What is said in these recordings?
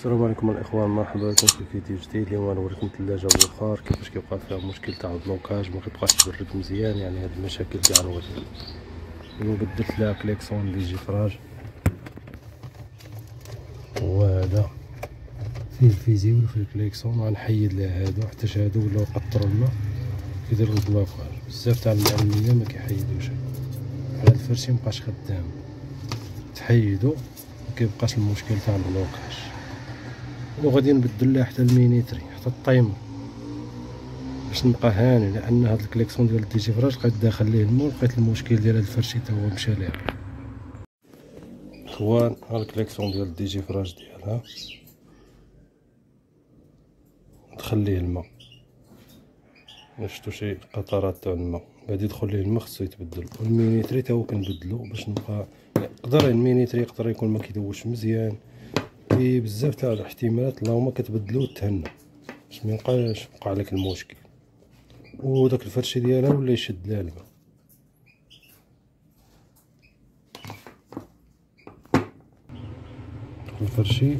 السلام عليكم الاخوان، مرحبا بكم في فيديو جديد. اليوم غنوريكم ثلاجه بخار كيفاش كيوقع فيها مشكل تاع البلوكاج، ما كتبقاش تبرد مزيان. يعني هاد المشاكل كاع غنوريكم. اليوم بدلت لها كليكسون ديال جيفراج، وهذا فيه الفيزيول في الكليكسون. غنحيد لها هادو حتى هادو ولاو قطروا الماء كيديروا البلوكاج. بزاف تاع المعلميه ما كيحيدوش، على الفرشي مبقاش خدام. تحيدو مكيبقاش المشكل تاع البلوكاج. وغادي نبدل لها حتى المينيتري حتى الطايمر باش نبقى هاني، لان هاد الكليكسون ديال الديجيفراج بقيت داخل ليه الماء ولقيت المشكل ديال هاد الفرشي تا هو مشى ليها. اخوان، ها الكليكسون ديال الديجيفراج ديالها دخل ليه الماء، شفتو شي قطرات تاع الماء غادي يدخل ليه الماء، خصو يتبدل. والمينيتري تا هو كنبدلو باش نبقى يقدر المينيتري يقدر يكون ما كيدوش مزيان. في بزاف تاع الاحتمالات اللهم كتبدلو وتهنى باش ميبقاش يوقع لك المشكل. وداك الفرشي ديالها ولا يشد لها الماء. الفرشي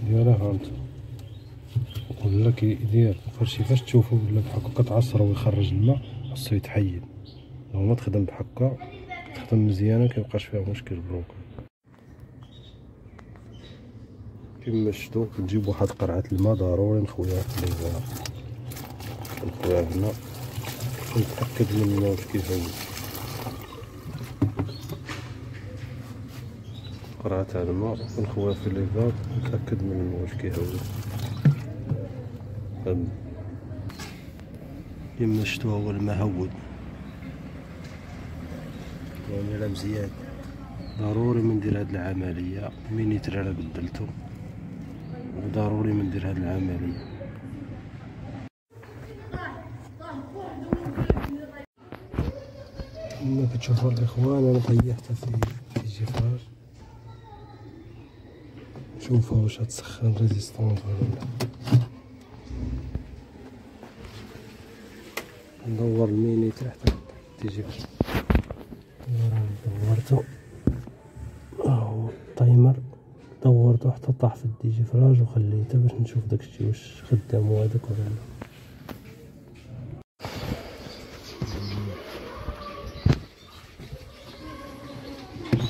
ديالها هانت ولا كيدير الفرشي فاش تشوفو ولا بحال كتعصرو ويخرج الماء خاصو يتحيد. لو ما تخدم بحكا تخدم مزيانه كيبقاش فيها مشكل بروك. كيما شفتو نجيب واحد قرعه الماء ضروري نخويها في الليفار، نخويها هنا ونتاكد من واش كيفاش. قرعه تاع الماء ونخويها في الليفار ونتاكد من واش كيهوي. كيما شفتو هو الماء هود يعني راه مزيان. ضروري مندير هاد العمليه. المينيتر راه بدلتو وضروري مندير هاد العمليه. كما كتشوفوا الاخوان انا طيحتها في الجفراج. شوفوا واش غتسخن ريزيستونس ولا لا. ندور المينيتر حتى تيجي دورتو. هو التايمر دورتو حتى طاح في الديجيفراج وخليته باش نشوف داكشي واش خدام هذاك ولا لا.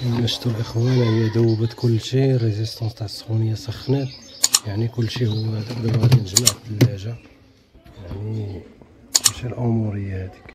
كما شفتوا الاخوان هي دوبت كلشي. الريزيستونس تاع السخونيه سخنات، يعني كلشي هو دابا غادي نجمع الثلاجه. يعني ماشي الاموريه هذيك.